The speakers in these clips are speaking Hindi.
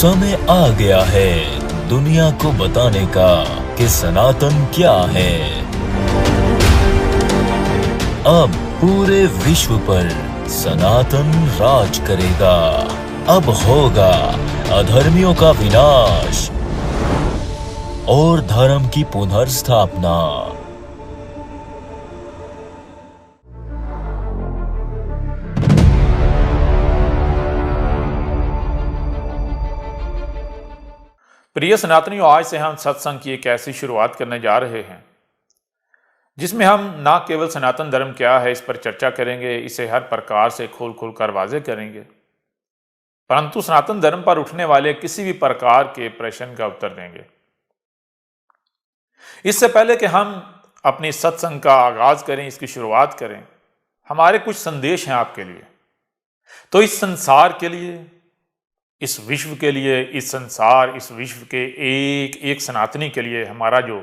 समय आ गया है दुनिया को बताने का कि सनातन क्या है। अब पूरे विश्व पर सनातन राज करेगा। अब होगा अधर्मियों का विनाश और धर्म की पुनर्स्थापना। प्रिय सनातनियों, आज से हम सत्संग की एक ऐसी शुरुआत करने जा रहे हैं जिसमें हम ना केवल सनातन धर्म क्या है इस पर चर्चा करेंगे, इसे हर प्रकार से खोल खोल कर वाजे करेंगे, परंतु सनातन धर्म पर उठने वाले किसी भी प्रकार के प्रश्न का उत्तर देंगे। इससे पहले कि हम अपनी सत्संग का आगाज करें, इसकी शुरुआत करें, हमारे कुछ संदेश हैं आपके लिए। तो इस संसार के लिए, इस विश्व के लिए, इस संसार, इस विश्व के एक एक सनातनी के लिए हमारा जो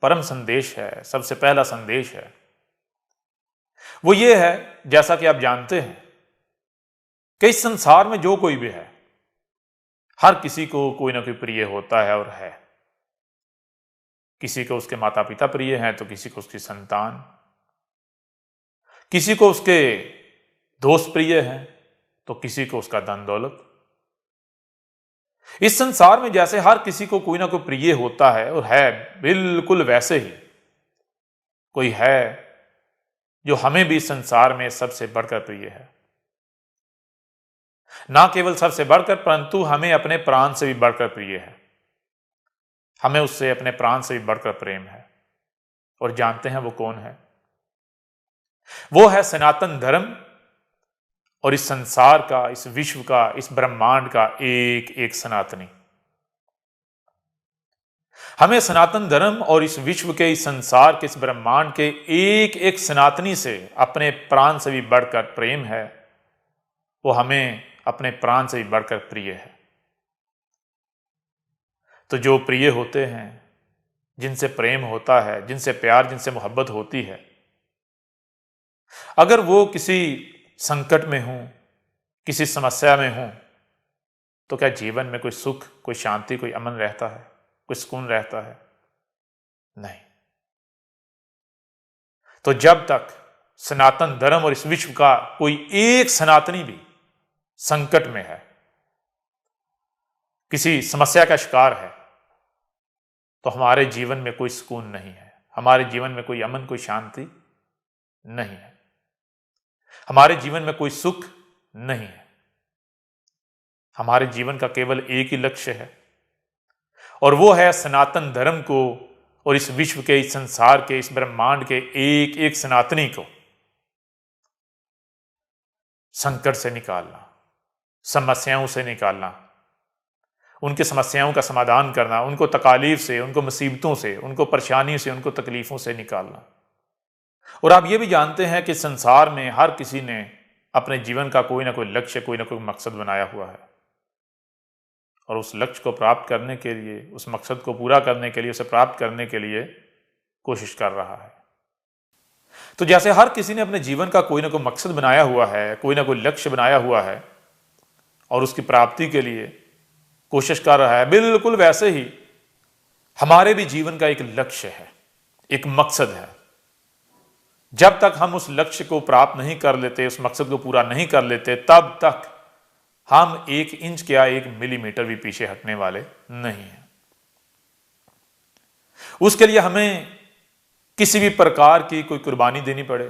परम संदेश है, सबसे पहला संदेश है, वो ये है, जैसा कि आप जानते हैं कि इस संसार में जो कोई भी है, हर किसी को कोई ना कोई प्रिय होता है और है। किसी को उसके माता पिता प्रिय हैं, तो किसी को उसकी संतान, किसी को उसके दोस्त प्रिय हैं, तो किसी को उसका धन दौलत। इस संसार में जैसे हर किसी को कोई ना कोई प्रिय होता है और है, बिल्कुल वैसे ही कोई है जो हमें भी इस संसार में सबसे बढ़कर प्रिय है। ना केवल सबसे बढ़कर, परंतु हमें अपने प्राण से भी बढ़कर प्रिय है। हमें उससे अपने प्राण से भी बढ़कर प्रेम है। और जानते हैं वो कौन है? वो है सनातन धर्म और इस संसार का, इस विश्व का, इस ब्रह्मांड का एक एक सनातनी। हमें सनातन धर्म और इस विश्व के, इस संसार के, इस ब्रह्मांड के एक एक सनातनी से अपने प्राण से भी बढ़कर प्रेम है। वो हमें अपने प्राण से भी बढ़कर प्रिय है। तो जो प्रिय होते हैं, जिनसे प्रेम होता है, जिनसे प्यार, जिनसे मोहब्बत होती है, अगर वो किसी संकट में हूं, किसी समस्या में हूं, तो क्या जीवन में कोई सुख, कोई शांति, कोई अमन रहता है, कोई सुकून रहता है? नहीं। तो जब तक सनातन धर्म और इस विश्व का कोई एक सनातनी भी संकट में है, किसी समस्या का शिकार है, तो हमारे जीवन में कोई सुकून नहीं है, हमारे जीवन में कोई अमन, कोई शांति नहीं है, हमारे जीवन में कोई सुख नहीं है। हमारे जीवन का केवल एक ही लक्ष्य है, और वो है सनातन धर्म को और इस विश्व के, इस संसार के, इस ब्रह्मांड के एक एक सनातनी को संकट से निकालना, समस्याओं से निकालना, उनकी समस्याओं का समाधान करना, उनको तकालीफ से, उनको मुसीबतों से, उनको परेशानी से, उनको तकलीफों से निकालना। और आप ये भी जानते हैं कि संसार में हर किसी ने अपने जीवन का कोई ना कोई लक्ष्य, कोई ना कोई मकसद बनाया हुआ है, और उस लक्ष्य को प्राप्त करने के लिए, उस मकसद को पूरा करने के लिए, उसे प्राप्त करने के लिए कोशिश कर रहा है। तो जैसे हर किसी ने अपने जीवन का कोई ना कोई मकसद बनाया हुआ है, कोई ना कोई लक्ष्य बनाया हुआ है, और उसकी प्राप्ति के लिए कोशिश कर रहा है, बिल्कुल वैसे ही हमारे भी जीवन का एक लक्ष्य है, एक मकसद है। जब तक हम उस लक्ष्य को प्राप्त नहीं कर लेते, उस मकसद को पूरा नहीं कर लेते, तब तक हम 1 इंच क्या 1 मिलीमीटर भी पीछे हटने वाले नहीं हैं। उसके लिए हमें किसी भी प्रकार की कोई कुर्बानी देनी पड़े,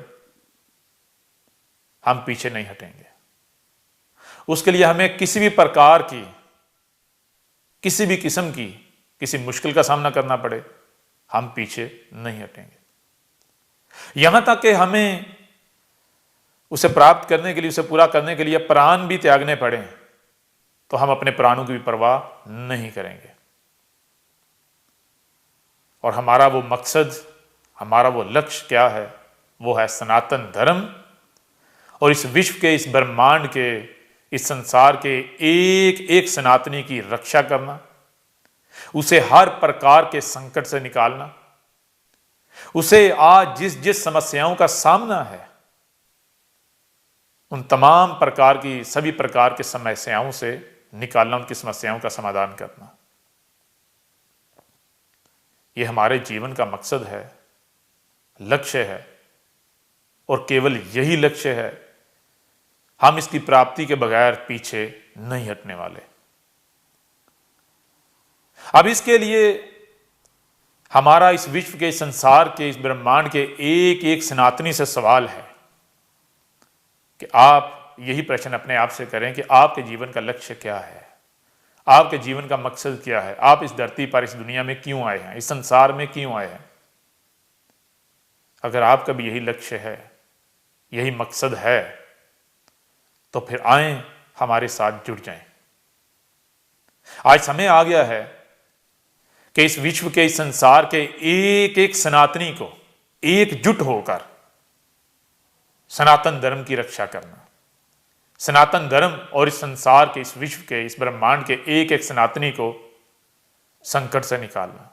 हम पीछे नहीं हटेंगे। उसके लिए हमें किसी भी प्रकार की, किसी भी किस्म की किसी मुश्किल का सामना करना पड़े, हम पीछे नहीं हटेंगे। यहां तक कि हमें उसे प्राप्त करने के लिए, उसे पूरा करने के लिए प्राण भी त्यागने पड़े, तो हम अपने प्राणों की भी परवाह नहीं करेंगे। और हमारा वो मकसद, हमारा वो लक्ष्य क्या है? वो है सनातन धर्म और इस विश्व के, इस ब्रह्मांड के, इस संसार के एक एक सनातनी की रक्षा करना, उसे हर प्रकार के संकट से निकालना, उसे आज जिस जिस समस्याओं का सामना है, उन तमाम प्रकार की, सभी प्रकार की समस्याओं से निकालना, उनकी समस्याओं का समाधान करना। ये हमारे जीवन का मकसद है, लक्ष्य है, और केवल यही लक्ष्य है। हम इसकी प्राप्ति के बगैर पीछे नहीं हटने वाले। अब इसके लिए हमारा इस विश्व के, संसार के, इस ब्रह्मांड के एक एक सनातनी से सवाल है कि आप यही प्रश्न अपने आप से करें कि आपके जीवन का लक्ष्य क्या है, आपके जीवन का मकसद क्या है, आप इस धरती पर, इस दुनिया में क्यों आए हैं, इस संसार में क्यों आए हैं। अगर आपका भी यही लक्ष्य है, यही मकसद है, तो फिर आए, हमारे साथ जुड़ जाएं। आज समय आ गया है कि इस विश्व के, इस संसार के एक एक सनातनी को एकजुट होकर सनातन धर्म की रक्षा करना, सनातन धर्म और इस संसार के, इस विश्व के, इस ब्रह्मांड के एक एक सनातनी को संकट से निकालना,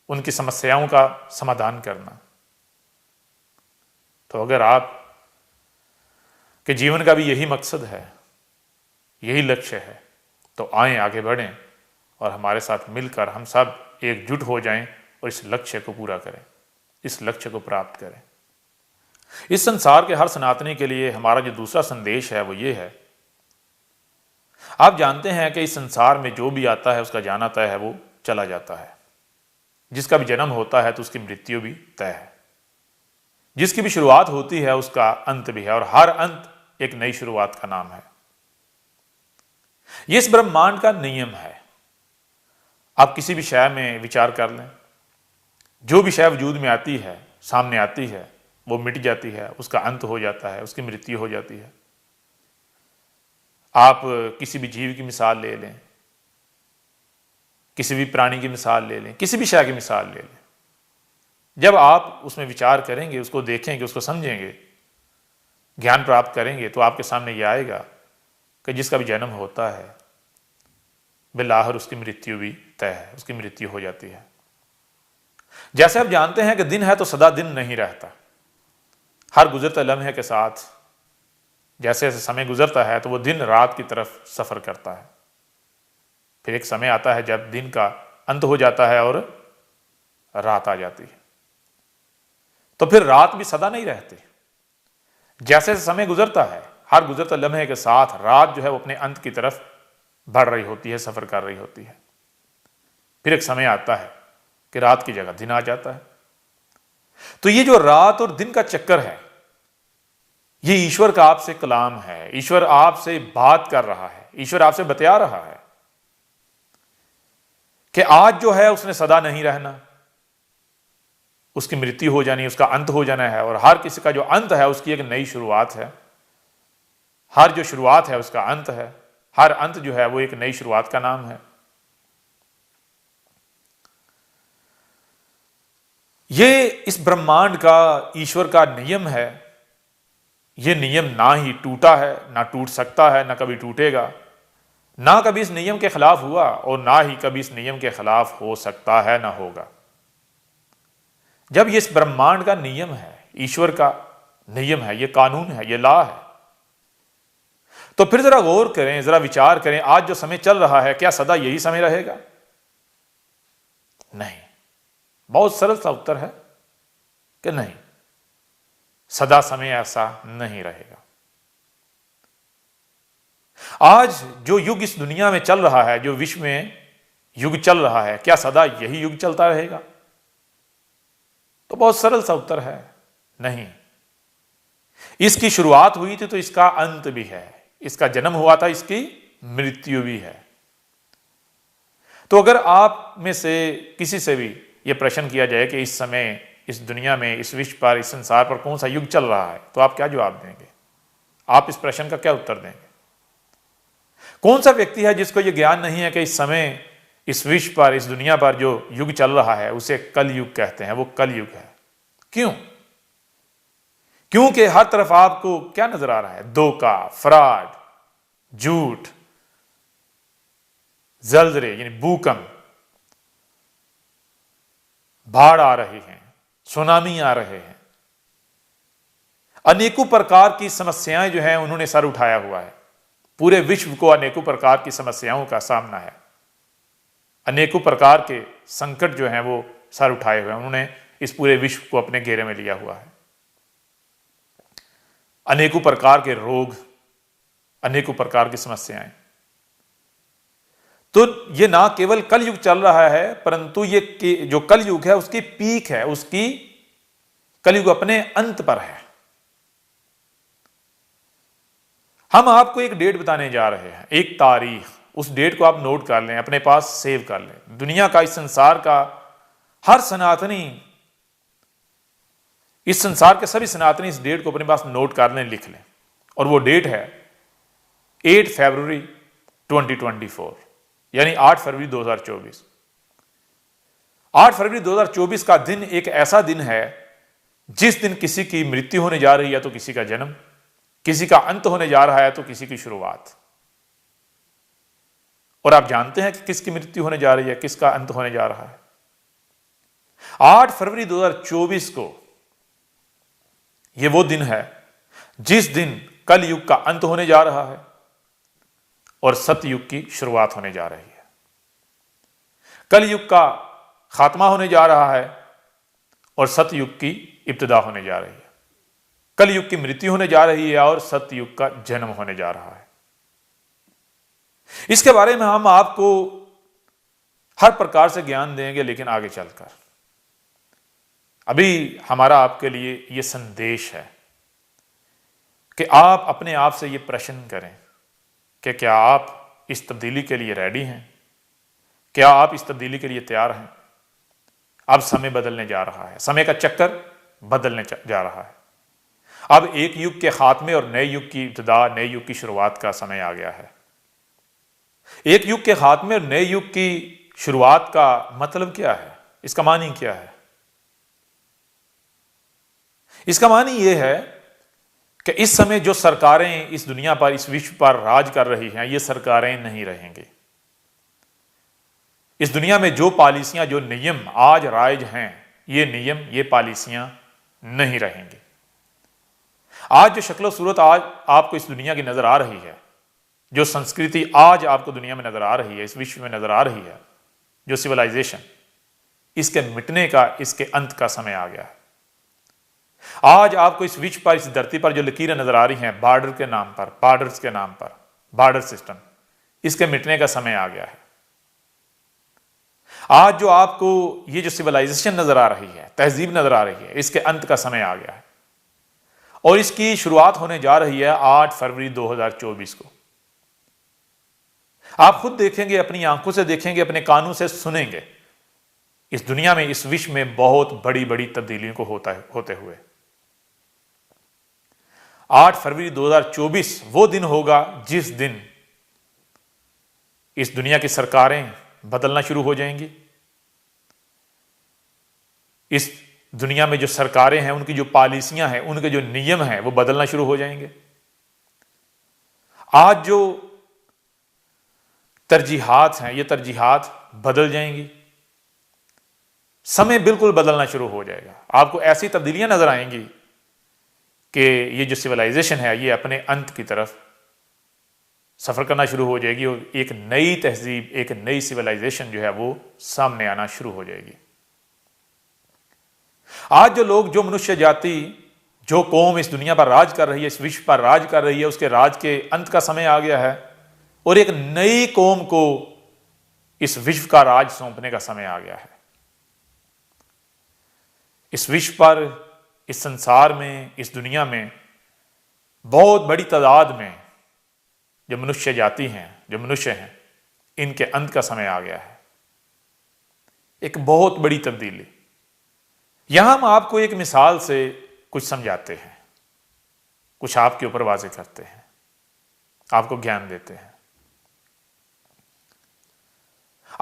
उनकी समस्याओं का समाधान करना। तो अगर आप के जीवन का भी यही मकसद है, यही लक्ष्य है, तो आएं, आगे बढ़ें और हमारे साथ मिलकर हम सब एकजुट हो जाएं और इस लक्ष्य को पूरा करें, इस लक्ष्य को प्राप्त करें। इस संसार के हर सनातनी के लिए हमारा जो दूसरा संदेश है वो ये है, आप जानते हैं कि इस संसार में जो भी आता है उसका जाना तय है, वो चला जाता है। जिसका भी जन्म होता है तो उसकी मृत्यु भी तय है। जिसकी भी शुरुआत होती है उसका अंत भी है, और हर अंत एक नई शुरुआत का नाम है। यह इस ब्रह्मांड का नियम है। आप किसी भी शय में विचार कर लें, जो भी शय वजूद में आती है, सामने आती है, वो मिट जाती है, उसका अंत हो जाता है, उसकी मृत्यु हो जाती है। आप किसी भी जीव की मिसाल ले लें, किसी भी प्राणी की मिसाल ले लें, किसी भी शय की मिसाल ले लें, जब आप उसमें विचार करेंगे, उसको देखेंगे, उसको समझेंगे, ज्ञान प्राप्त करेंगे, तो आपके सामने यह आएगा कि जिसका भी जन्म होता है बिलाहर उसकी मृत्यु भी तय है, उसकी मृत्यु हो जाती है। जैसे आप जानते हैं कि दिन है तो सदा दिन नहीं रहता, हर गुजरते लम्हे के साथ जैसे जैसे समय गुजरता है तो वो दिन रात की तरफ सफर करता है। फिर एक समय आता है जब दिन का अंत हो जाता है और रात आ जाती है। तो फिर रात भी सदा नहीं रहती। जैसे जैसे समय गुजरता है, हर गुजरते लम्हे के साथ रात जो है वो अपने अंत की तरफ बढ़ रही होती है, सफर कर रही होती है। फिर एक समय आता है कि रात की जगह दिन आ जाता है। तो ये जो रात और दिन का चक्कर है, ये ईश्वर का आपसे कलाम है। ईश्वर आपसे बात कर रहा है, ईश्वर आपसे बता रहा है कि आज जो है उसने सदा नहीं रहना, उसकी मृत्यु हो जानी, उसका अंत हो जाना है। और हर किसी का जो अंत है उसकी एक नई शुरुआत है। हर जो शुरुआत है उसका अंत है, हर अंत जो है वो एक नई शुरुआत का नाम है। ये इस ब्रह्मांड का, ईश्वर का नियम है। ये नियम ना ही टूटा है, ना टूट सकता है, ना कभी टूटेगा, ना कभी इस नियम के खिलाफ हुआ और ना ही कभी इस नियम के खिलाफ हो सकता है, ना होगा। जब ये इस ब्रह्मांड का नियम है, ईश्वर का नियम है, ये कानून है, ये लॉ है, तो फिर जरा गौर करें, जरा विचार करें, आज जो समय चल रहा है क्या सदा यही समय रहेगा? नहीं। बहुत सरल सा उत्तर है कि नहीं, सदा समय ऐसा नहीं रहेगा। आज जो युग इस दुनिया में चल रहा है, जो विश्व में युग चल रहा है, क्या सदा यही युग चलता रहेगा? तो बहुत सरल सा उत्तर है, नहीं। इसकी शुरुआत हुई थी तो इसका अंत भी है, इसका जन्म हुआ था, इसकी मृत्यु भी है। तो अगर आप में से किसी से भी यह प्रश्न किया जाए कि इस समय, इस दुनिया में, इस विश्व पर, इस संसार पर कौन सा युग चल रहा है, तो आप क्या जवाब देंगे? आप इस प्रश्न का क्या उत्तर देंगे? कौन सा व्यक्ति है जिसको यह ज्ञान नहीं है कि इस समय, इस विश्व पर, इस दुनिया पर जो युग चल रहा है उसे कल युग कहते हैं, वो कल युग है। क्यों? क्योंकि हर तरफ आपको क्या नजर आ रहा है? धोखा, फ्रॉड, झूठ, जलजले यानी भूकंप, बाढ़ आ रही हैं, सुनामी आ रहे हैं, अनेकों प्रकार की समस्याएं जो हैं उन्होंने सर उठाया हुआ है। पूरे विश्व को अनेकों प्रकार की समस्याओं का सामना है, अनेकों प्रकार के संकट जो हैं वो सर उठाए हुए हैं। उन्होंने इस पूरे विश्व को अपने घेरे में लिया हुआ है। अनेकों प्रकार के रोग, अनेकों प्रकार की समस्याएं। तो ये ना केवल कलयुग चल रहा है, परंतु ये जो कलयुग है उसकी पीक है, उसकी कलयुग अपने अंत पर है। हम आपको एक डेट बताने जा रहे हैं, एक तारीख। उस डेट को आप नोट कर लें, अपने पास सेव कर लें। दुनिया का, इस संसार का हर सनातनी, इस संसार के सभी सनातनी इस डेट को अपने पास नोट कर लें, लिख लें। और वो डेट है 8 फरवरी 2024, यानी 8 फरवरी 2024। 8 फरवरी 2024 का दिन एक ऐसा दिन है जिस दिन किसी की मृत्यु होने जा रही है तो किसी का जन्म, किसी का अंत होने जा रहा है तो किसी की शुरुआत। और आप जानते हैं कि किसकी मृत्यु होने जा रही है, किसका अंत होने जा रहा है। 8 फरवरी 2024 को यह वो दिन है जिस दिन कलयुग का अंत होने जा रहा है और सतयुग की शुरुआत होने जा रही है। कलयुग का खात्मा होने जा रहा है और सतयुग की इब्तिदा होने जा रही है। कलयुग की मृत्यु होने जा रही है और सतयुग का जन्म होने जा रहा है। इसके बारे में हम आपको हर प्रकार से ज्ञान देंगे, लेकिन आगे चलकर अभी हमारा आपके लिए यह संदेश है कि आप अपने आप से यह प्रश्न करें कि क्या आप इस तब्दीली के लिए रेडी हैं? क्या आप इस तब्दीली के लिए तैयार हैं? अब समय बदलने जा रहा है, समय का चक्कर बदलने जा रहा है। अब एक युग के खात्मे और नए युग की इब्तिदा, नए युग की शुरुआत का समय आ गया है। एक युग के खात्मे और नए युग की शुरुआत का मतलब क्या है? इसका मानी क्या है? इसका मानी यह है कि इस समय जो सरकारें इस दुनिया पर, इस विश्व पर राज कर रही हैं, ये सरकारें नहीं रहेंगी। इस दुनिया में जो पॉलिसियां, जो नियम आज राज हैं, ये नियम, ये पॉलिसियां नहीं रहेंगी। आज जो शक्ल सूरत आज आपको इस दुनिया की नजर आ रही है, जो संस्कृति आज आपको दुनिया में नजर आ रही है, इस विश्व में नजर आ रही है, जो सिविलाइजेशन, इसके मिटने का, इसके अंत का समय आ गया है। आज आपको इस विश्व पर, इस धरती पर जो लकीरें नजर आ रही हैं बॉर्डर के नाम पर, बॉर्डर्स के नाम पर, बॉर्डर सिस्टम, इसके मिटने का समय आ गया है। आज जो आपको ये जो सिविलाइजेशन नजर आ रही है, तहजीब नजर आ रही है, इसके अंत का समय आ गया है और इसकी शुरुआत होने जा रही है 8 फरवरी 2024 को। आप खुद देखेंगे, अपनी आंखों से देखेंगे, अपने कानों से सुनेंगे इस दुनिया में, इस विश्व में बहुत बड़ी बड़ी तब्दीलियों को होते हुए। 8 फरवरी 2024 वो दिन होगा जिस दिन इस दुनिया की सरकारें बदलना शुरू हो जाएंगी। इस दुनिया में जो सरकारें हैं, उनकी जो पॉलिसियां हैं, उनके जो नियम हैं, वो बदलना शुरू हो जाएंगे। आज जो तरजीहात हैं, ये तरजीहात बदल जाएंगी। समय बिल्कुल बदलना शुरू हो जाएगा। आपको ऐसी तब्दीलियां नजर आएंगी कि ये जो सिविलाइजेशन है, ये अपने अंत की तरफ सफर करना शुरू हो जाएगी और एक नई तहजीब, एक नई सिविलाइजेशन जो है वो सामने आना शुरू हो जाएगी। आज जो लोग, जो मनुष्य जाति, जो कौम इस दुनिया पर राज कर रही है, इस विश्व पर राज कर रही है, उसके राज के अंत का समय आ गया है और एक नई कौम को इस विश्व का राज सौंपने का समय आ गया है। इस विश्व पर, इस संसार में, इस दुनिया में बहुत बड़ी तादाद में जो मनुष्य जाति हैं, जो मनुष्य हैं, इनके अंत का समय आ गया है। एक बहुत बड़ी तब्दीली। यहां हम आपको एक मिसाल से कुछ समझाते हैं, कुछ आपके ऊपर वाज़ेह करते हैं, आपको ज्ञान देते हैं।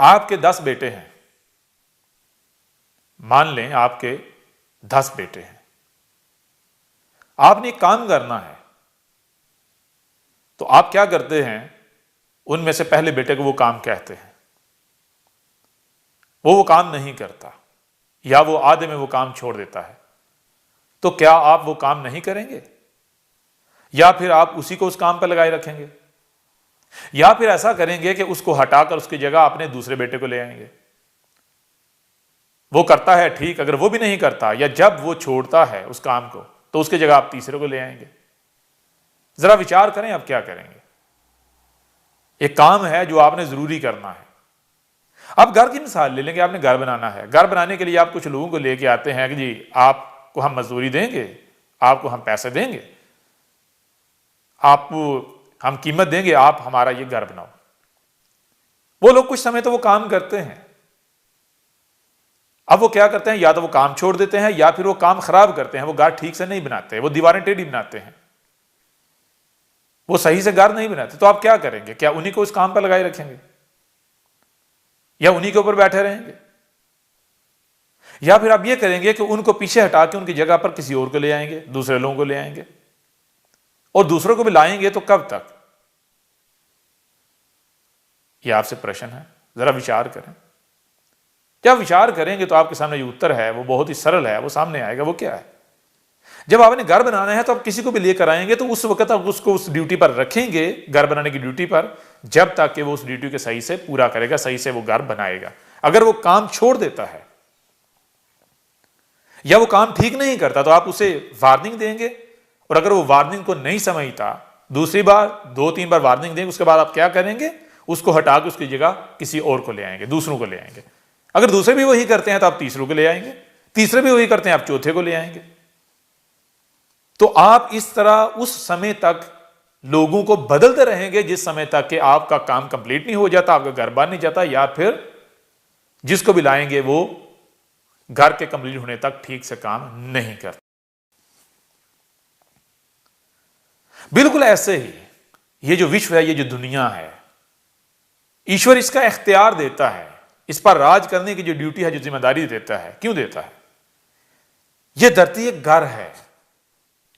आपके 10 बेटे हैं, मान लें आपके 10 बेटे हैं। आपने एक काम करना है, तो आप क्या करते हैं? उनमें से पहले बेटे को वो काम कहते हैं, वो काम नहीं करता या वो आधे में वो काम छोड़ देता है, तो क्या आप वो काम नहीं करेंगे या फिर आप उसी को उस काम पर लगाए रखेंगे? या फिर ऐसा करेंगे कि उसको हटाकर उसकी जगह अपने दूसरे बेटे को ले आएंगे। वो करता है ठीक, अगर वो भी नहीं करता या जब वो छोड़ता है उस काम को तो उसकी जगह आप तीसरे को ले आएंगे। जरा विचार करें आप क्या करेंगे। एक काम है जो आपने जरूरी करना है। अब घर की मिसाल ले लेंगे, आपने घर बनाना है। घर बनाने के लिए आप कुछ लोगों को लेके आते हैं कि जी आपको हम मजदूरी देंगे, आपको हम पैसे देंगे, आपको हम कीमत देंगे, आप हमारा ये घर बनाओ। वो लोग कुछ समय तो वो काम करते हैं। अब वो क्या करते हैं, या तो वो काम छोड़ देते हैं या फिर वो काम खराब करते हैं। वो घर ठीक से नहीं बनाते, वो दीवारें टेढ़ी बनाते हैं, वो सही से घर नहीं बनाते। तो आप क्या करेंगे? क्या उन्हीं को उस काम पर लगाए रखेंगे या उन्हीं के ऊपर बैठे रहेंगे? या फिर आप ये करेंगे कि उनको पीछे हटा के उनकी जगह पर किसी और को ले आएंगे, दूसरे लोगों को ले आएंगे। और दूसरों को भी लाएंगे तो कब तक? यह आपसे प्रश्न है, जरा विचार करें। जब विचार करेंगे तो आपके सामने जो उत्तर है वो बहुत ही सरल है, वो सामने आएगा। वो क्या है? जब आपने घर बनाना है तो आप किसी को भी लेकर आएंगे तो उस वक्त आप उसको उस ड्यूटी पर रखेंगे, घर बनाने की ड्यूटी पर, जब तक कि वो उस ड्यूटी के सही से पूरा करेगा, सही से वो घर बनाएगा। अगर वो काम छोड़ देता है या वो काम ठीक नहीं करता तो आप उसे वार्निंग देंगे, और अगर वो वार्निंग को नहीं समझता, दूसरी बार 2-3 बार वार्निंग देंगे, उसके बाद आप क्या करेंगे? उसको हटा के उसकी जगह किसी और को ले आएंगे, दूसरों को ले आएंगे। अगर दूसरे भी वही करते हैं तो आप तीसरों को ले आएंगे, तीसरे भी वही करते हैं आप चौथे को ले आएंगे। तो आप इस तरह उस समय तक लोगों को बदलते रहेंगे जिस समय तक कि आपका काम कंप्लीट नहीं हो जाता, आपका घर बन नहीं जाता, या फिर जिसको भी लाएंगे वो घर के कंप्लीट होने तक ठीक से काम नहीं करता। बिल्कुल ऐसे ही ये जो विश्व है, ये जो दुनिया है, ईश्वर इसका इख्तियार देता है, इस पर राज करने की जो ड्यूटी है, जो जिम्मेदारी देता है। क्यों देता है? यह धरती एक घर है,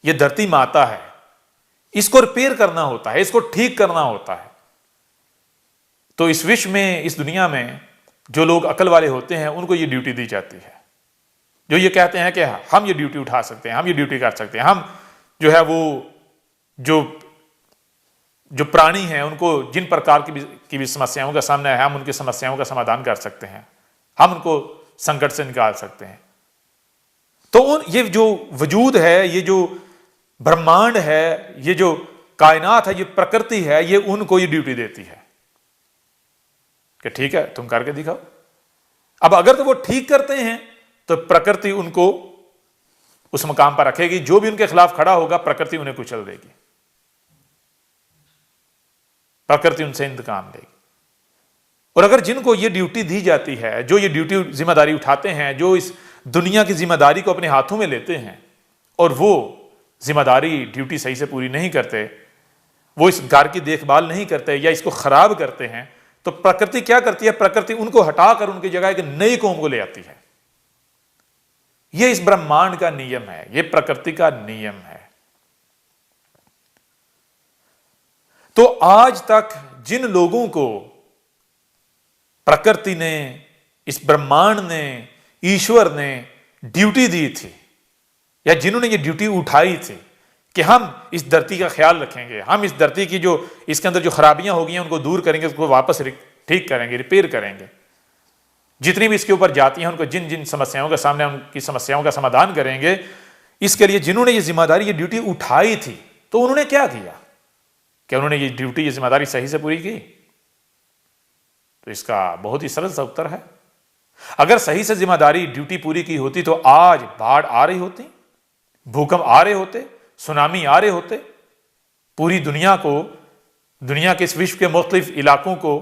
यह धरती माता है, इसको रिपेयर करना होता है, इसको ठीक करना होता है। तो इस विश्व में, इस दुनिया में जो लोग अकल वाले होते हैं उनको ये ड्यूटी दी जाती है, जो ये कहते हैं कि हम ये ड्यूटी उठा सकते हैं, हम ये ड्यूटी कर सकते हैं, हम जो है वो जो प्राणी हैं उनको जिन प्रकार की भी समस्याओं का सामना है, हम उनकी समस्याओं का समाधान कर सकते हैं, हम उनको संकट से निकाल सकते हैं। तो ये जो वजूद है, ये जो ब्रह्मांड है, ये जो कायनात है, ये प्रकृति है, ये उनको ये ड्यूटी देती है कि ठीक है तुम करके दिखाओ। अब अगर तो वो ठीक करते हैं तो प्रकृति उनको उस मकाम पर रखेगी, जो भी उनके खिलाफ खड़ा होगा प्रकृति उन्हें कुचल देगी, प्रकृति उनसे इंतकाम लेगी। और अगर जिनको ये ड्यूटी दी जाती है, जो ये ड्यूटी जिम्मेदारी उठाते हैं, जो इस दुनिया की जिम्मेदारी को अपने हाथों में लेते हैं और वो जिम्मेदारी ड्यूटी सही से पूरी नहीं करते, वो इस घर की देखभाल नहीं करते या इसको खराब करते हैं, तो प्रकृति क्या करती है? प्रकृति उनको हटाकर उनकी जगह एक नई कौम को ले आती है। यह इस ब्रह्मांड का नियम है, यह प्रकृति का नियम है। तो आज तक जिन लोगों को प्रकृति ने, इस ब्रह्मांड ने, ईश्वर ने ड्यूटी दी थी, या जिन्होंने ये ड्यूटी उठाई थी कि हम इस धरती का ख्याल रखेंगे, हम इस धरती की जो इसके अंदर जो खराबियां हो गई हैं उनको दूर करेंगे, उसको वापस ठीक करेंगे, रिपेयर करेंगे, जितनी भी इसके ऊपर जाती हैं उनको जिन जिन समस्याओं का सामने, उनकी समस्याओं का समाधान करेंगे। इसके लिए जिन्होंने ये जिम्मेदारी, ये ड्यूटी उठाई थी, तो उन्होंने क्या किया? क्या उन्होंने ये ड्यूटी, ये जिम्मेदारी सही से पूरी की? तो इसका बहुत ही सरल सा उत्तर है, अगर सही से जिम्मेदारी, ड्यूटी पूरी की होती तो आज बाढ़ आ रही होती, भूकंप आ रहे होते, सुनामी आ रहे होते, पूरी दुनिया को, दुनिया के इस विश्व के मुख्तलिफ इलाकों को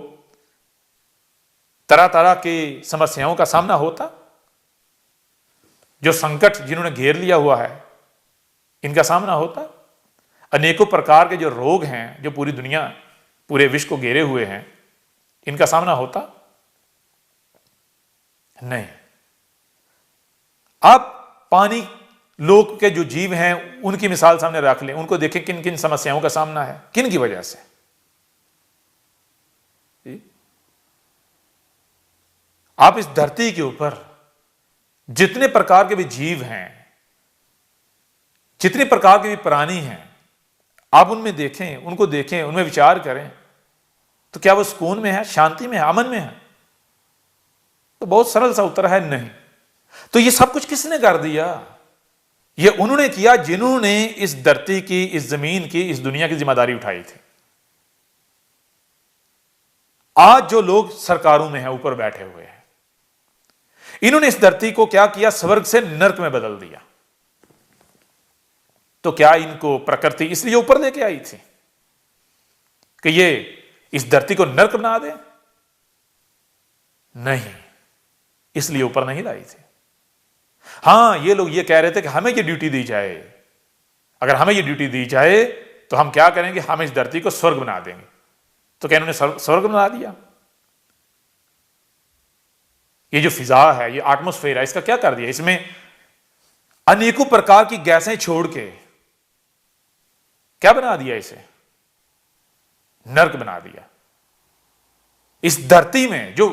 तरह तरह की समस्याओं का सामना होता। जो संकट जिन्होंने घेर लिया हुआ है इनका सामना होता। अनेकों प्रकार के जो रोग हैं जो पूरी दुनिया, पूरे विश्व को घेरे हुए हैं, इनका सामना होता नहीं। आप पानी लोक के जो जीव हैं उनकी मिसाल सामने रख लें, उनको देखें किन किन समस्याओं का सामना है, किन की वजह से। आप इस धरती के ऊपर जितने प्रकार के भी जीव हैं, जितने प्रकार के भी प्राणी हैं, आप उनमें देखें, उनको देखें, उनमें विचार करें, तो क्या वो सुकून में है, शांति में है, अमन में है? तो बहुत सरल सा उत्तर है नहीं। तो ये सब कुछ किसने कर दिया? ये उन्होंने किया जिन्होंने इस धरती की, इस जमीन की, इस दुनिया की जिम्मेदारी उठाई थी। आज जो लोग सरकारों में हैं, ऊपर बैठे हुए हैं, इन्होंने इस धरती को क्या किया? स्वर्ग से नर्क में बदल दिया। तो क्या इनको प्रकृति इसलिए ऊपर लेके आई थी कि ये इस धरती को नर्क बना दे? नहीं, इसलिए ऊपर नहीं लाई थी। हां, ये लोग ये कह रहे थे कि हमें ये ड्यूटी दी जाए, अगर हमें ये ड्यूटी दी जाए तो हम क्या करेंगे? हम इस धरती को स्वर्ग बना देंगे। तो क्या इन्होंने स्वर्ग बना दिया? ये जो फिजा है, ये एटमॉस्फेयर है, इसका क्या कर दिया? इसमें अनेकों प्रकार की गैसें छोड़ के क्या बना दिया? इसे नर्क बना दिया। इस धरती में जो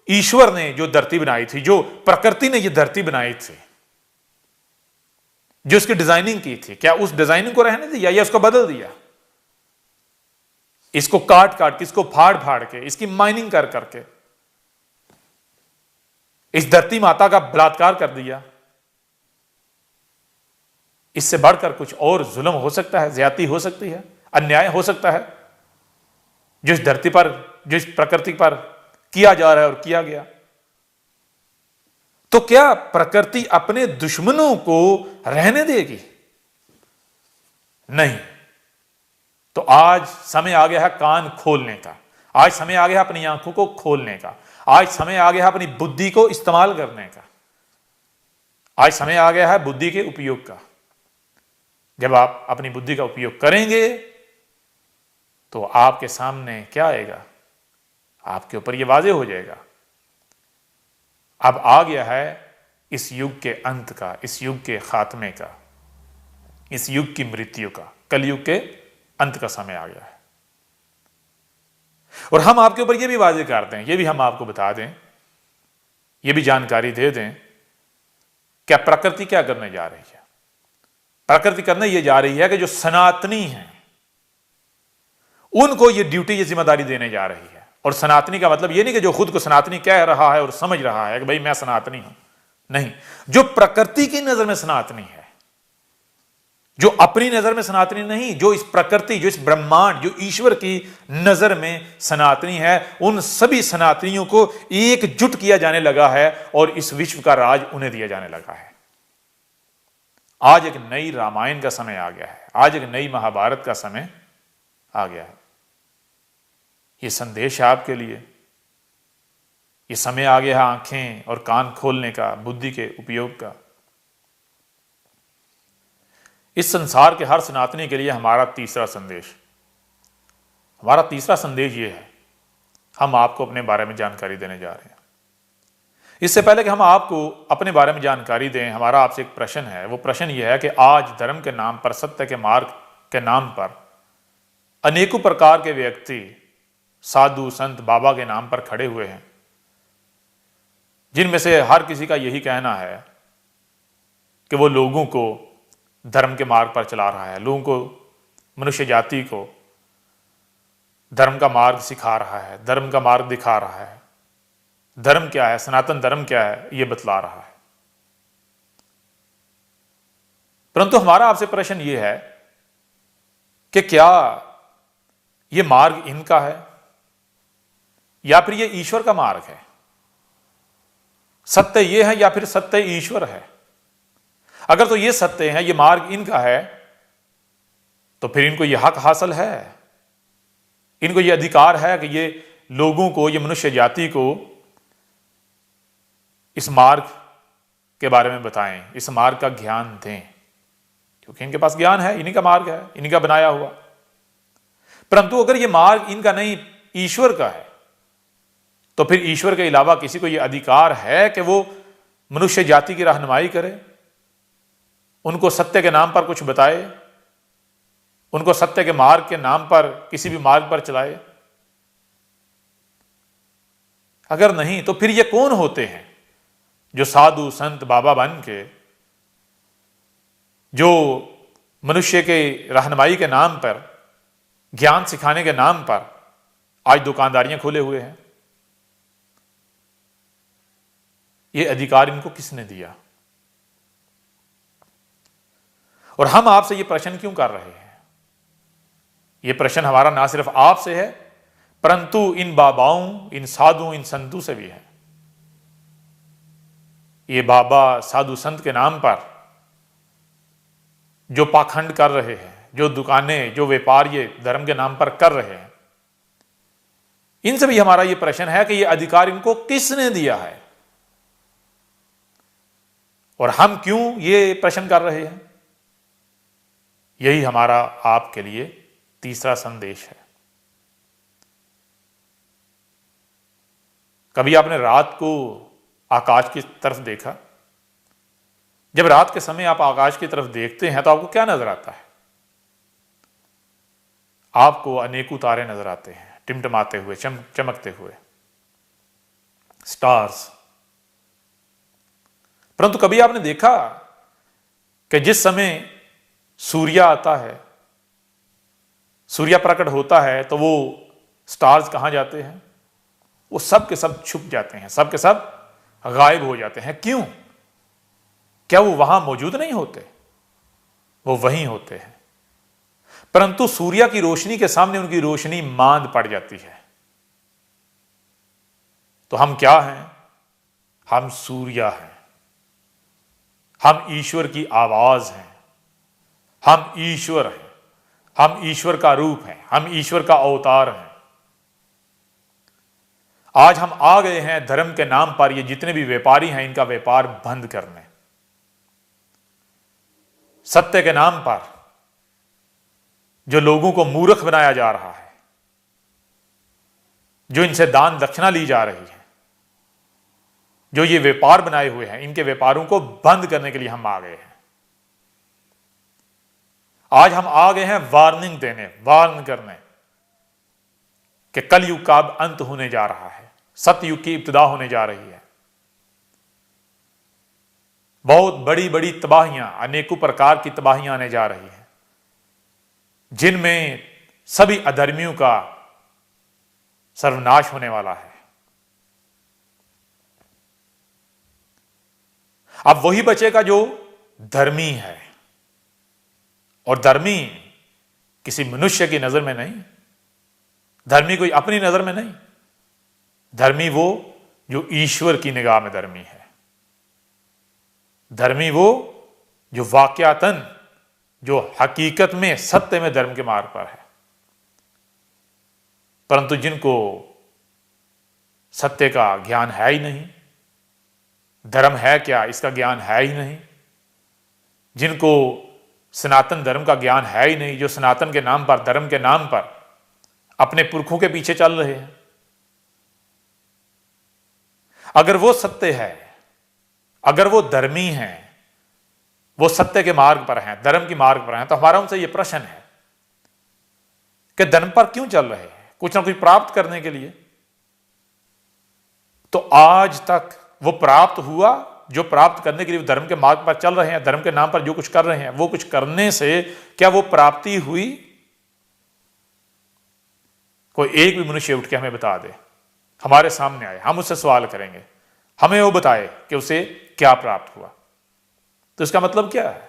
ईश्वर ने जो धरती बनाई थी, जो प्रकृति ने ये धरती बनाई थी, जो इसकी डिजाइनिंग की थी, क्या उस डिजाइनिंग को रहने दिया या उसको बदल दिया? इसको काट काट के, इसको फाड़ फाड़ के, इसकी माइनिंग कर करके इस धरती माता का बलात्कार कर दिया। इससे बढ़कर कुछ और जुल्म हो सकता है, ज्यादती हो सकती है, अन्याय हो सकता है जो इस धरती पर, जो इस प्रकृति पर किया जा रहा है और किया गया? तो क्या प्रकृति अपने दुश्मनों को रहने देगी? नहीं। तो आज समय आ गया है कान खोलने का, आज समय आ गया है अपनी आंखों को खोलने का, आज समय आ गया है अपनी बुद्धि को इस्तेमाल करने का, आज समय आ गया है बुद्धि के उपयोग का। जब आप अपनी बुद्धि का उपयोग करेंगे तो आपके सामने क्या आएगा? आपके ऊपर यह वाज़ेह हो जाएगा। अब आ गया है इस युग के अंत का, इस युग के खात्मे का, इस युग की मृत्यु का, कलयुग के अंत का समय आ गया है। और हम आपके ऊपर यह भी वाज़ेह करते हैं, यह भी हम आपको बता दें, यह भी जानकारी दे दें, क्या प्रकृति क्या करने जा रही है? प्रकृति करने यह जा रही है कि जो सनातनी हैं उनको यह ड्यूटी, यह जिम्मेदारी देने जा रही है। और सनातनी का मतलब यह नहीं कि जो खुद को सनातनी कह रहा है और समझ रहा है कि भाई मैं सनातनी हूं, नहीं, जो प्रकृति की नजर में सनातनी है, जो अपनी नजर में सनातनी नहीं, जो इस प्रकृति, जो इस ब्रह्मांड, जो ईश्वर की नजर में सनातनी है, उन सभी सनातनियों को एकजुट किया जाने लगा है और इस विश्व का राज उन्हें दिया जाने लगा है। आज एक नई रामायण का समय आ गया है, आज एक नई महाभारत का समय आ गया है। यह संदेश है आपके लिए, यह समय आ गया है आंखें और कान खोलने का, बुद्धि के उपयोग का। इस संसार के हर सनातनी के लिए हमारा तीसरा संदेश, हमारा तीसरा संदेश यह है, हम आपको अपने बारे में जानकारी देने जा रहे हैं। इससे पहले कि हम आपको अपने बारे में जानकारी दें, हमारा आपसे एक प्रश्न है। वो प्रश्न यह है कि आज धर्म के नाम पर, सत्य के मार्ग के नाम पर अनेकों प्रकार के व्यक्ति साधु संत बाबा के नाम पर खड़े हुए हैं, जिनमें से हर किसी का यही कहना है कि वो लोगों को धर्म के मार्ग पर चला रहा है, लोगों को, मनुष्य जाति को धर्म का मार्ग सिखा रहा है, धर्म का मार्ग दिखा रहा है, धर्म क्या है, सनातन धर्म क्या है, यह बतला रहा है। परंतु हमारा आपसे प्रश्न यह है कि क्या यह मार्ग इनका है या फिर यह ईश्वर का मार्ग है? सत्य यह है या फिर सत्य ईश्वर है? अगर तो यह सत्य है, यह मार्ग इनका है, तो फिर इनको यह हक हासिल है, इनको यह अधिकार है कि ये लोगों को, ये मनुष्य जाति को इस मार्ग के बारे में बताएं, इस मार्ग का ज्ञान दें, क्योंकि इनके पास ज्ञान है, इन्हीं का मार्ग है, इन्हीं का बनाया हुआ। परंतु अगर यह मार्ग इनका नहीं, ईश्वर का है, तो फिर ईश्वर के अलावा किसी को यह अधिकार है कि वो मनुष्य जाति की रहनुमाई करे, उनको सत्य के नाम पर कुछ बताए, उनको सत्य के मार्ग के नाम पर किसी भी मार्ग पर चलाए? अगर नहीं, तो फिर ये कौन होते हैं जो साधु संत बाबा बन के, जो मनुष्य के रहनुमाई के नाम पर, ज्ञान सिखाने के नाम पर आज दुकानदारियां खोले हुए हैं। ये अधिकार इनको किसने दिया? और हम आपसे ये प्रश्न क्यों कर रहे हैं? ये प्रश्न हमारा ना सिर्फ आपसे है, परंतु इन बाबाओं, इन साधुओं, इन संतों से भी है। ये बाबा साधु संत के नाम पर जो पाखंड कर रहे हैं, जो दुकानें, जो व्यापार ये धर्म के नाम पर कर रहे हैं, इनसे भी हमारा ये प्रश्न है कि ये अधिकार इनको किसने दिया है? और हम क्यों ये प्रश्न कर रहे हैं? यही हमारा आपके लिए तीसरा संदेश है। कभी आपने रात को आकाश की तरफ देखा? जब रात के समय आप आकाश की तरफ देखते हैं तो आपको क्या नजर आता है? आपको अनेकों तारे नजर आते हैं, टिमटिमाते हुए, चमकते हुए, स्टार्स। परंतु कभी आपने देखा कि जिस समय सूर्य आता है, सूर्य प्रकट होता है, तो वो स्टार्स कहां जाते हैं? वो सब के सब छुप जाते हैं, सब के सब गायब हो जाते हैं। क्यों? क्या वो वहां मौजूद नहीं होते? वो वहीं होते हैं, परंतु सूर्य की रोशनी के सामने उनकी रोशनी मांद पड़ जाती है। तो हम क्या हैं? हम सूर्य हैं, हम ईश्वर की आवाज हैं, हम ईश्वर हैं, हम ईश्वर का रूप हैं, हम ईश्वर का अवतार हैं। आज हम आ गए हैं धर्म के नाम पर ये जितने भी व्यापारी हैं इनका व्यापार बंद करने, सत्य के नाम पर जो लोगों को मूर्ख बनाया जा रहा है, जो इनसे दान दक्षिणा ली जा रही है, जो ये व्यापार बनाए हुए हैं, इनके व्यापारों को बंद करने के लिए हम आ गए हैं। आज हम आ गए हैं वार्निंग देने, वार्न करने कि कलयुग का अब अंत होने जा रहा है, सतयुग की इब्तिदा होने जा रही है। बहुत बड़ी बड़ी तबाहियां, अनेकों प्रकार की तबाहियां आने जा रही हैं, जिनमें सभी अधर्मियों का सर्वनाश होने वाला है। अब वही बचेगा जो धर्मी है, और धर्मी किसी मनुष्य की नजर में नहीं, धर्मी कोई अपनी नजर में नहीं, धर्मी वो जो ईश्वर की निगाह में धर्मी है, धर्मी वो जो वाकयातन, जो हकीकत में सत्य में धर्म के मार्ग पर है। परंतु जिनको सत्य का ज्ञान है ही नहीं, धर्म है क्या इसका ज्ञान है ही नहीं, जिनको सनातन धर्म का ज्ञान है ही नहीं, जो सनातन के नाम पर, धर्म के नाम पर अपने पुरखों के पीछे चल रहे हैं, अगर वो सत्य है, अगर वो धर्मी हैं, वो सत्य के मार्ग पर हैं, धर्म के मार्ग पर हैं, तो हमारा उनसे यह प्रश्न है कि धर्म पर क्यों चल रहे हैं? कुछ ना कुछ प्राप्त करने के लिए। तो आज तक वो प्राप्त हुआ? जो प्राप्त करने के लिए धर्म के मार्ग पर चल रहे हैं, धर्म के नाम पर जो कुछ कर रहे हैं, वो कुछ करने से क्या वो प्राप्ति हुई? कोई एक भी मनुष्य उठ के हमें बता दे, हमारे सामने आए, हम उससे सवाल करेंगे, हमें वो बताए कि उसे क्या प्राप्त हुआ। तो इसका मतलब क्या है?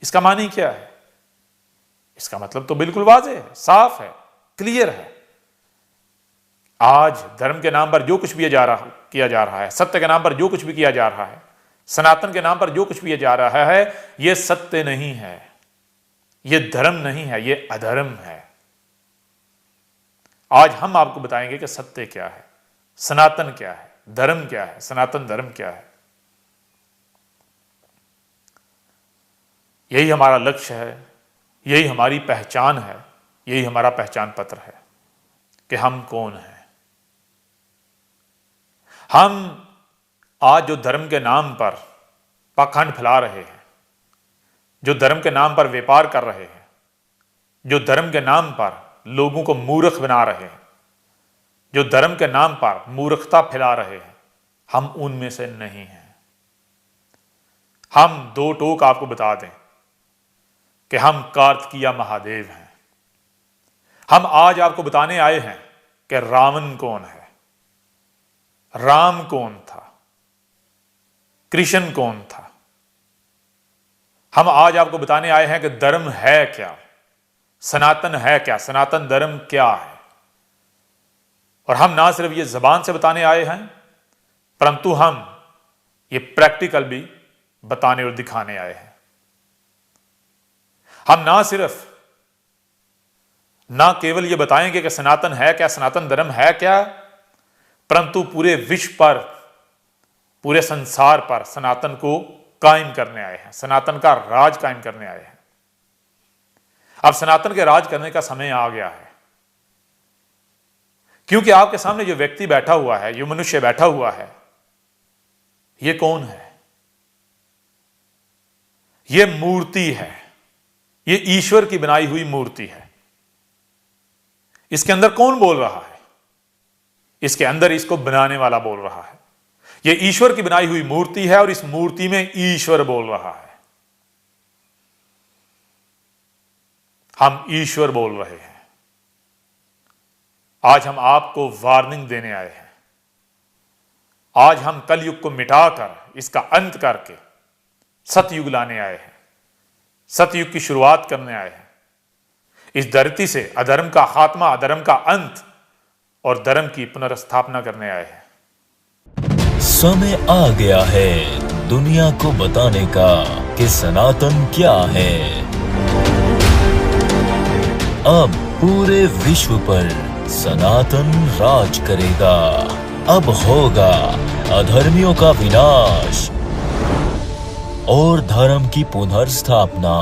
इसका मानी क्या है? इसका मतलब तो बिल्कुल वाज़ेह है, साफ है, क्लियर है। आज धर्म के नाम पर जो कुछ भी किया जा रहा है, सत्य के नाम पर जो कुछ भी किया जा रहा है, सनातन के नाम पर जो कुछ भी जा रहा है, यह सत्य नहीं है, यह धर्म नहीं है, यह अधर्म है। आज हम आपको बताएंगे कि सत्य क्या है, सनातन क्या है, धर्म क्या है, सनातन धर्म क्या है। यही हमारा लक्ष्य है, यही हमारी पहचान है, यही हमारा पहचान पत्र है कि हम कौन हैं। हम आज जो धर्म के नाम पर पाखंड फैला रहे हैं, जो धर्म के नाम पर व्यापार कर रहे हैं, जो धर्म के नाम पर लोगों को मूर्ख बना रहे हैं, जो धर्म के नाम पर मूर्खता फैला रहे हैं, हम उनमें से नहीं हैं। हम दो टोक आपको बता दें कि हम कार्तिकेय महादेव हैं। हम आज आपको बताने आए हैं कि रावण कौन है, राम कौन था, कृष्ण कौन था। हम आज आपको बताने आए हैं कि धर्म है क्या, सनातन है क्या, सनातन धर्म क्या है। और हम ना सिर्फ ये जबान से बताने आए हैं, परंतु हम ये प्रैक्टिकल भी बताने और दिखाने आए हैं। हम ना केवल ये बताएंगे कि सनातन है क्या, सनातन धर्म है क्या, परंतु पूरे विश्व पर, पूरे संसार पर सनातन को कायम करने आए हैं, सनातन का राज कायम करने आए हैं। अब सनातन के राज करने का समय आ गया है, क्योंकि आपके सामने जो व्यक्ति बैठा हुआ है, जो मनुष्य बैठा हुआ है, ये कौन है? ये मूर्ति है, ये ईश्वर की बनाई हुई मूर्ति है। इसके अंदर कौन बोल रहा है? इसके अंदर इसको बनाने वाला बोल रहा है। ये ईश्वर की बनाई हुई मूर्ति है और इस मूर्ति में ईश्वर बोल रहा है। हम ईश्वर बोल रहे हैं। आज हम आपको वार्निंग देने आए हैं। आज हम कलयुग को मिटाकर, इसका अंत करके सतयुग लाने आए हैं, सतयुग की शुरुआत करने आए हैं। इस धरती से अधर्म का खात्मा, अधर्म का अंत और धर्म की पुनर्स्थापना करने आए हैं। समय आ गया है दुनिया को बताने का कि सनातन क्या है। अब पूरे विश्व पर सनातन राज करेगा। अब होगा अधर्मियों का विनाश और धर्म की पुनर्स्थापना।